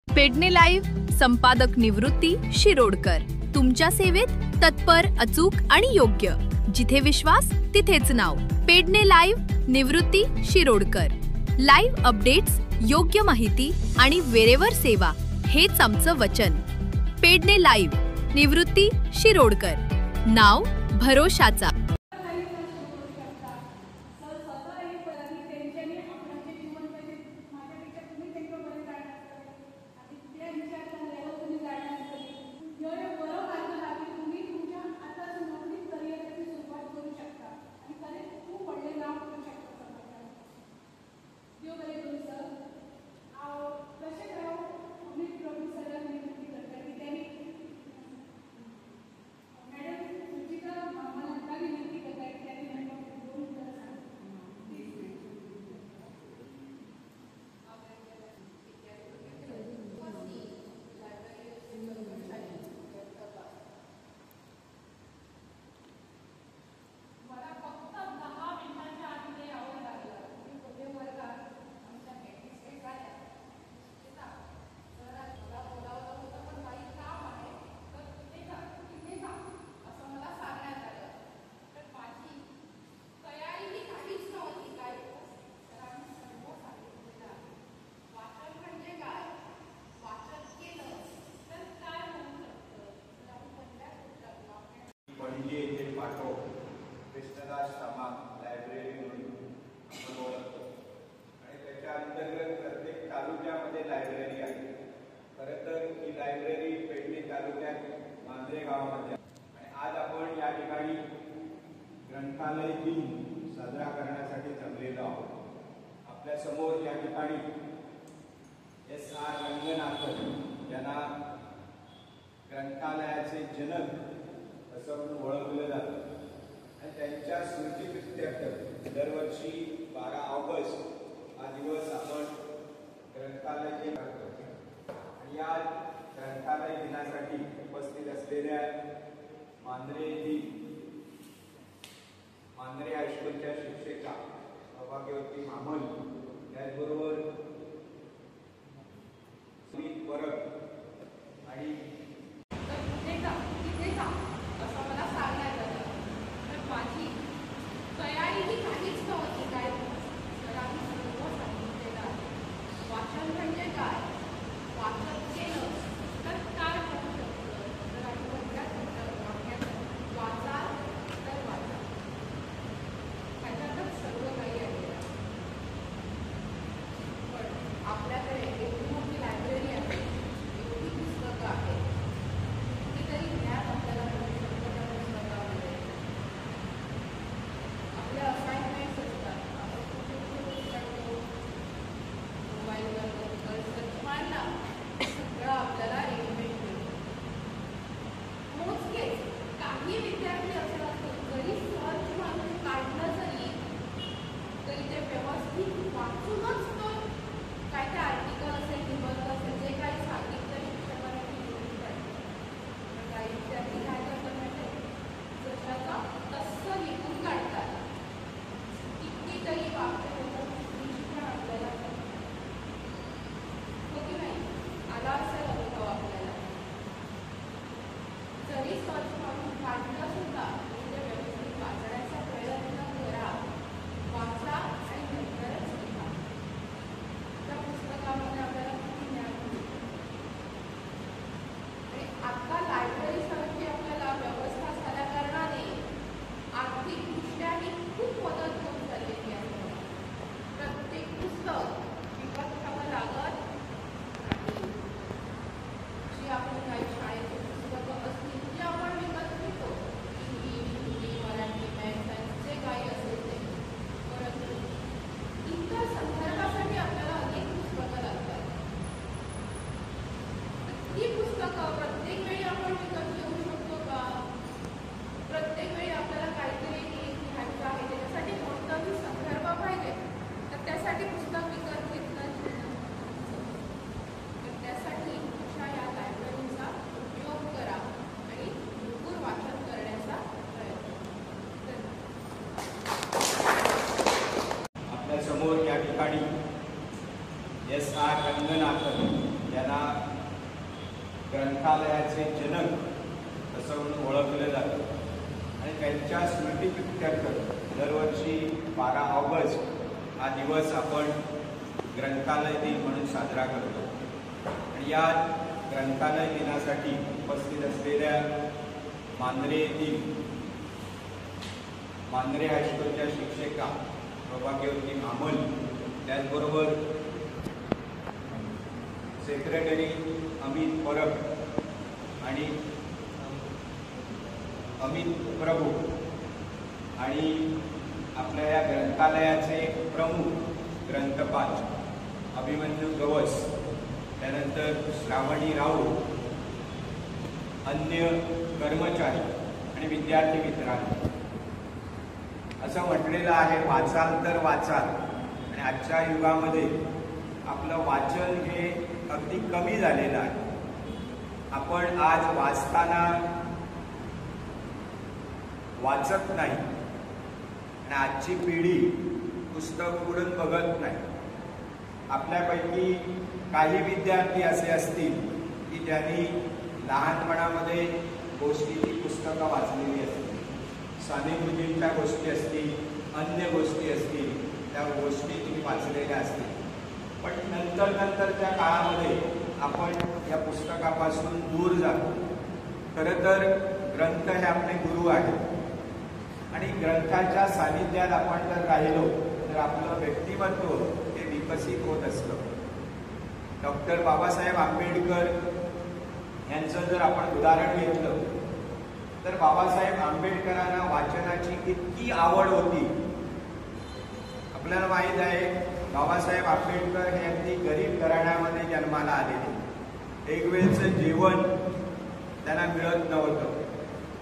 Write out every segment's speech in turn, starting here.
Pedne live संपादक निवृत्ती शिरोडकर तुमच्या सेवेत तत्पर, अचूक आणि योग्य. जिथे विश्वास तिथेच नाव. पेडणे लाईव्ह निवृत्ती शिरोडकर. लाईव्ह अपडेट्स, योग्य माहिती आणि वेरेवर सेवा हेच आमचं वचन. पेडणे लाईव्ह निवृत्ती शिरोडकर. नाव भरोशाचा. पणजी येथे पाठव कृष्णदास समाज लायब्ररी म्हणून आपण ओळखतो आणि त्याच्या अंतर्गत प्रत्येक तालुक्यामध्ये लायब्ररी आहे. खरं तर ही लायब्ररी पेडणे तालुक्यात मांजरे गावामध्ये आणि आज आपण या ठिकाणी ग्रंथालय दिन साजरा करण्यासाठी जमलेलो आहोत. आपल्या समोर या ठिकाणी S.R. रंगनाथन यांना ग्रंथालयाचे जनक असं म्हणून ओळखलं जातं आणि त्यांच्या स्मृतीप्रित्यर्थ दरवर्षी 12 ऑगस्ट हा दिवस आपण ग्रंथालय दिन करतो. आणि या ग्रंथालय दिनासाठी उपस्थित असलेल्या मांजरे हायस्कूलच्या शिक्षिका सौभाग्यवती मामल, त्याचबरोबर सुनीत परब आणि ग्रंथालयाचे जनक असं म्हणून ओळखलं जातं आणि त्यांच्या स्मृतिप्रित्यर्थ दरवर्षी 12 ऑगस्ट हा दिवस आपण ग्रंथालय दिन म्हणून साजरा करतो. आणि या ग्रंथालय दिनासाठी उपस्थित असलेल्या मांजरे येथील मांजरे हायस्कूलच्या शिक्षिका प्रभाग्यवती मामल, त्याचबरोबर सेक्रेटरी अमित परब आणि अमित प्रभू आणि आपल्या या ग्रंथालयाचे प्रमुख ग्रंथपाल अभिमन्यू गवस, त्यानंतर श्रावणी राऊत, अन्य कर्मचारी आणि विद्यार्थी मित्रांनो, असं म्हटलेलं आहे वाचाल तर वाचाल. आणि आजच्या युगामध्ये आपलं वाचन हे अगदी कमी झालेलं आहे. आपण आज वाचताना वाचत नाही आणि आजची पिढी पुस्तक उघडून बघत नाही. आपल्यापैकी काही विद्यार्थी असे असतील की ज्यांनी लहानपणामध्ये गोष्टीची पुस्तकं वाचलेली असतील, साने गुरुजींच्या गोष्टी असतील, अन्य गोष्टी असतील, त्या गोष्टी तुम्ही वाचलेल्या असतील. पण नंतरच्या काळामध्ये आपण या पुस्तकापासून दूर जातो. खरं तर ग्रंथ हे आपले गुरु आहेत आणि ग्रंथाच्या सानिध्यात आपण जर राहिलो तर आपलं व्यक्तिमत्व हे विकसित होत असतं. डॉक्टर बाबासाहेब आंबेडकर यांचं जर आपण उदाहरण घेतलं तर बाबासाहेब आंबेडकरांना वाचनाची इतकी आवड होती. आपल्याला माहीत आहे बाबासाहेब आंबेडकर हे अगदी गरीब घराण्यामध्ये जन्माला आलेले. एक वेळचं जेवण त्यांना मिळत नव्हतं,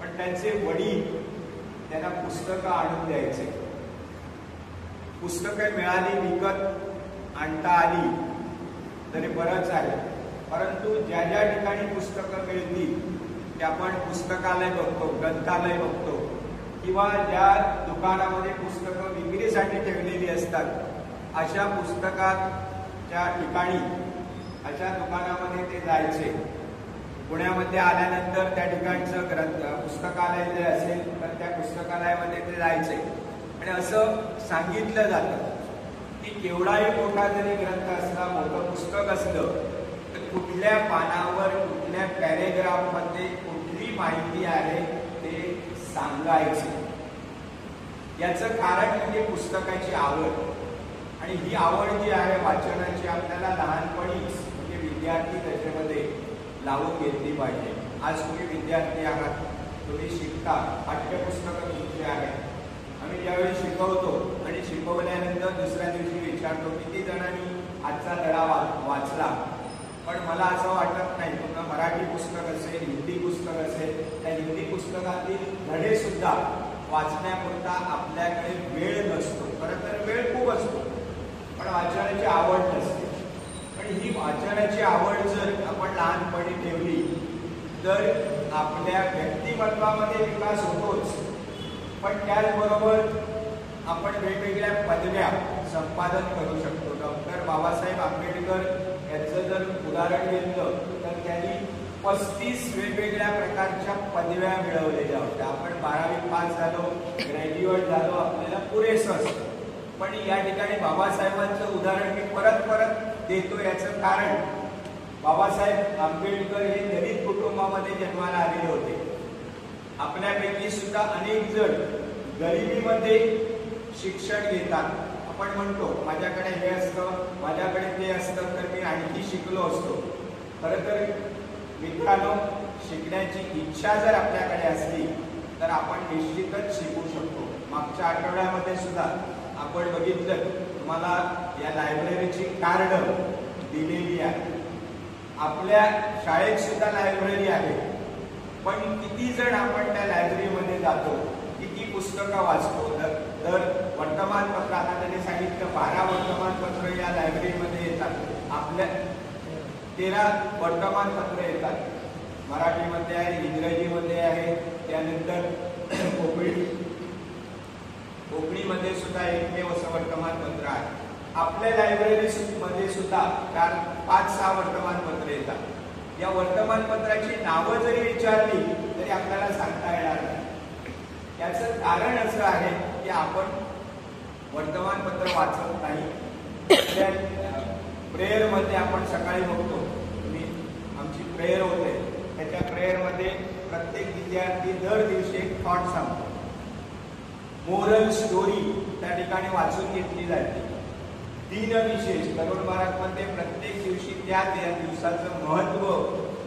पण त्यांचे वडील त्यांना पुस्तकं आणून द्यायचे. पुस्तकं मिळाली, विकत आणता आली तरी बरंच आहे, परंतु ज्या ज्या ठिकाणी पुस्तकं मिळतील ते आपण पुस्तकालय बघतो, ग्रंथालय बघतो, किंवा ज्या दुकानामध्ये पुस्तकं विक्रीसाठी ठेवलेली असतात अशा पुस्तकाच्या ठिकाणी, अशा दुकानामध्ये ते जायचे. पुण्यामध्ये आल्यानंतर त्या ठिकाणचं पुस्तकालय जे असेल तर त्या पुस्तकालयामध्ये ते जायचे. आणि असं सांगितलं जातं की केवढाही मोठा जरी ग्रंथ असला, मोठं पुस्तक असलं, तर कुठल्या पानावर, कुठल्या पॅरेग्राफमध्ये कुठली माहिती आहे ते सांगायचे. याचं कारण म्हणजे पुस्तकाची आवड. आणि ही आवड जी आहे वाचनाची आपल्याला लहानपणीच म्हणजे विद्यार्थी दशेमध्ये लावून घेतली पाहिजे. आज तुम्ही विद्यार्थी आहात, तुम्ही शिकता, पाठ्यपुस्तकं तुमची आहेत. आम्ही ज्यावेळी शिकवतो आणि शिकवल्यानंतर दुसऱ्या दिवशी विचारतो किती जणांनी आजचा धडा वाचला. पण मला असं वाटत नाही, तुम्हाला मराठी पुस्तक असेल, हिंदी पुस्तक असेल, त्या हिंदी पुस्तकातील धडे सुद्धा वाचण्यापुरता आपल्याकडे वेळ नसतो. खरं तर वेळ खूप असतो, पण वाचनाची आवड नसते. पण ही वाचनाची आवड जर आपण लहानपणी ठेवली तर आपल्या व्यक्तिमत्वामध्ये विकास होतोच, पण त्याचबरोबर आपण वेगवेगळ्या पदव्या संपादन करू शकतो. डॉक्टर बाबासाहेब आंबेडकर यांचं जर उदाहरण घेतलं तर त्यांनी 35 वेगवेगळ्या प्रकारच्या पदव्या मिळवलेल्या होत्या. आपण 12वी पास झालो, ग्रॅज्युएट झालो, आपल्याला पुरेसं असतं. पण या ठिकाणी बाबासाहेबांचं उदाहरण मी परत देतो. याचं कारण बाबासाहेब आंबेडकर हे दलित कुटुंबामध्ये जन्माला आलेले होते. आपल्यापैकी सुद्धा अनेक जण गरिबीमध्ये शिक्षण घेतात. आपण म्हणतो माझ्याकडे हे असतं, माझ्याकडे ते असतं तर मी आणखी शिकलो असतो. खरं तर मित्रांनो, शिकण्याची इच्छा जर आपल्याकडे असली तर आपण निश्चितच शिकू शकतो. मागच्या आठवड्यामध्ये सुद्धा आपण बघितलं, तुम्हाला या लायब्ररीची कार्ड दिलेली आहे. आपल्या शाळेत सुद्धा लायब्ररी आहे, पण किती जण आपण त्या लायब्ररीमध्ये जातो, किती पुस्तकं वाचतो. दर वर्तमानपत्र, आता त्यांनी सांगितलं 12 वर्तमानपत्र या लायब्ररीमध्ये येतात. आपल्या 13 वर्तमानपत्र येतात. मराठीमध्ये आहे, इंग्रजीमध्ये आहे, त्यानंतर कोकणीमध्ये सुद्धा एकमेव असं वर्तमानपत्र आहे. आपल्या लायब्ररीमध्ये सुद्धा 5-6 वर्तमानपत्र येतात. या वर्तमानपत्राची नावं जरी विचारली तरी आपल्याला सांगता येणार नाही। याचं कारण असं आहे की आपण वर्तमानपत्र वाचत नाही। प्रेयर मध्ये आपण सकाळी बघतो, आमची प्रेयर होते, त्याच्या प्रेयर मध्ये प्रत्येक विद्यार्थी दर दिवशी एक थॉट सांगतो, मोरल स्टोरी त्या ठिकाणी वाचून घेतली जाते। दिनविशेष तरुण भारतमध्ये प्रत्येक दिवशी त्या दिवसाचं महत्व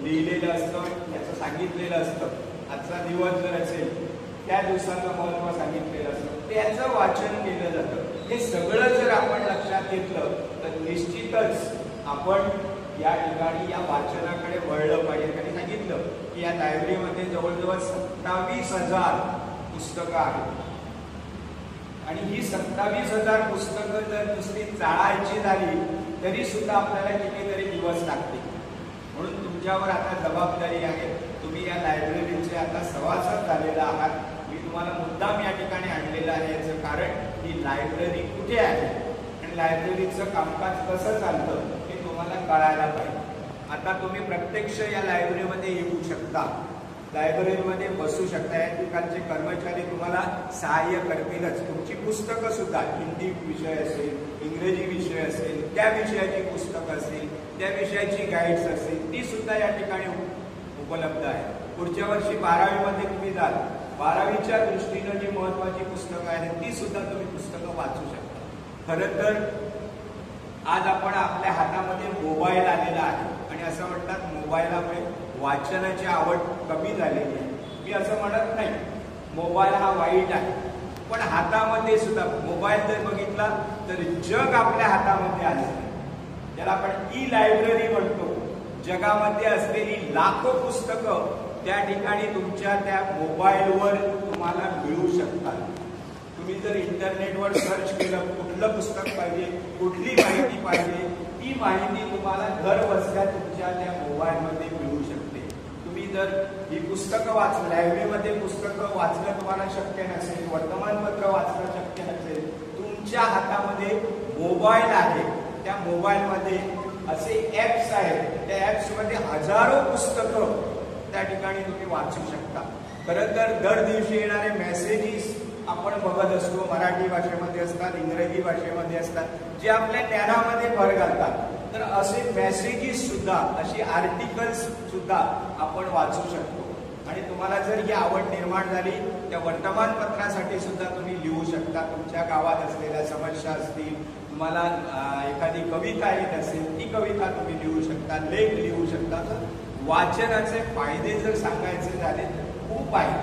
लिहिलेलं असतं, त्याचं सांगितलेलं असतं। आजचा दिवस जर असेल त्या दिवसाचं महत्व सांगितलेलं असतं, त्याचं वाचन केलं जातं। हे सगळं जर आपण लक्षात घेतलं तर निश्चितच आपण या ठिकाणी या वाचनाकडे वळलं पाहिजे। त्यांनी सांगितलं की या लायब्ररीमध्ये जवळजवळ 27,000 पुस्तकं आहेत आणि ही 27,000 पुस्तकं जर नुसती चाळायची झाली तरी सुद्धा आपल्याला कितीतरी दिवस लागतील। म्हणून तुमच्यावर आता जबाबदारी आहे, तुम्ही या लायब्ररीचे आता सभासद झालेला आहात। मी तुम्हाला मुद्दाम या ठिकाणी आणलेलं आहे, याचं कारण ही लायब्ररी कुठे आहे आणि लायब्ररीचं कामकाज कसं चालतं हे तुम्हाला कळायला पाहिजे। आता तुम्ही प्रत्यक्ष या लायब्ररीमध्ये येऊ शकता, लायब्ररीमध्ये बसू शकता, या ठिकाणचे कर्मचारी तुम्हाला सहाय्य करतीलच। तुमची पुस्तकं सुद्धा, हिंदी विषय असेल, इंग्रजी विषय असेल, त्या विषयाची पुस्तकं असतील, त्या विषयाची गाईड्स असतील, ती सुद्धा या ठिकाणी उपलब्ध आहे। पुढच्या वर्षी 12वी मध्ये तुम्ही जाल, 12वीच्या दृष्टीनं जी महत्वाची पुस्तकं आहेत ती सुद्धा तुम्ही पुस्तकं वाचू शकता। खरं तर आज आपण आपल्या हातामध्ये मोबाईल आलेला आहे आणि असं म्हणतात मोबाईलमुळे वाचनाची आवड कमी झालेली आहे। मी असं म्हणत नाही, मोबाईल हा वाईट आहे, पण हातामध्ये सुद्धा मोबाईल जर बघितला तर जग आपल्या हातामध्ये आले, ज्याला आपण ई लायब्ररी म्हणतो। जगामध्ये असलेली लाखो पुस्तकं त्या ठिकाणी तुमच्या त्या मोबाईलवर तुम्हाला मिळू शकतात। तुम्ही जर इंटरनेटवर सर्च केलं, कुठलं पुस्तक पाहिजे, कुठली माहिती पाहिजे, ती माहिती तुम्हाला घर बसल्या तुमच्या त्या मोबाईलमध्ये मिळू शकते। तुम्ही जर ही पुस्तकं वाचलं, लायब्ररीमध्ये पुस्तकं वाचणं तुम्हाला शक्य नसेल, वर्तमानपत्र वाचणं शक्य नसेल, तुमच्या हातामध्ये मोबाईल आहे, त्या मोबाईलमध्ये असे ऍप्स आहेत, त्या ऍप्समध्ये हजारो पुस्तकं त्या ठिकाणी तुम्ही वाचू शकता। खरं तर दर दिवशी येणारे मेसेजेस आपण बघत असतो, मराठी भाषेमध्ये असतात, इंग्रजी भाषेमध्ये असतात, जे आपल्या ज्ञानामध्ये भर घालतात। तर असे मेसेजेस सुद्धा, अशी आर्टिकल्स सुद्धा आपण वाचू शकतो। आणि तुम्हाला जर ही आवड निर्माण झाली, त्या वर्तमानपत्रासाठी सुद्धा तुम्ही लिहू शकता। तुमच्या गावात असलेल्या समस्या असतील, तुम्हाला एखादी कविता येत असेल, ती कविता तुम्ही लिहू शकता, लेख लिहू शकता। तर वाचनाचे फायदे जर सांगायचे झाले तर खूप आहे,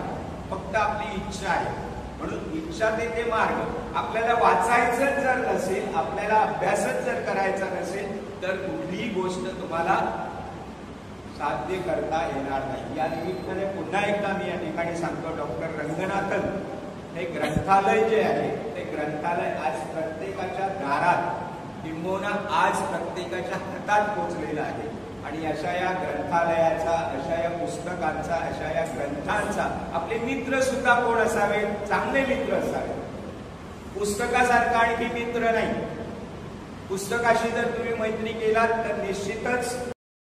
फक्त आपली इच्छा आहे। म्हणून इच्छा ते मार्ग। आपल्याला वाचायचं जर नसेल, आपल्याला अभ्यासच जर करायचा नसेल तर कुठलीही गोष्ट तुम्हाला साध्य करता येणार नाही। या निमित्ताने पुन्हा एकदा मी या ठिकाणी सांगतो, डॉक्टर रंगनाथन हे ग्रंथालय जे आहे ते ग्रंथालय आज प्रत्येकाच्या दारात, किंबहुना आज प्रत्येकाच्या हातात पोहोचलेलं आहे। आणि अशा या ग्रंथालयाचा, अशा या पुस्तकांचा, अशा या ग्रंथांचा आपले मित्र सुद्धा कोण असावे, चांगले मित्र असावे। पुस्तकासारखा आणखी मित्र नाही। पुस्तकाशी जर तुम्ही मैत्री केलात तर निश्चितच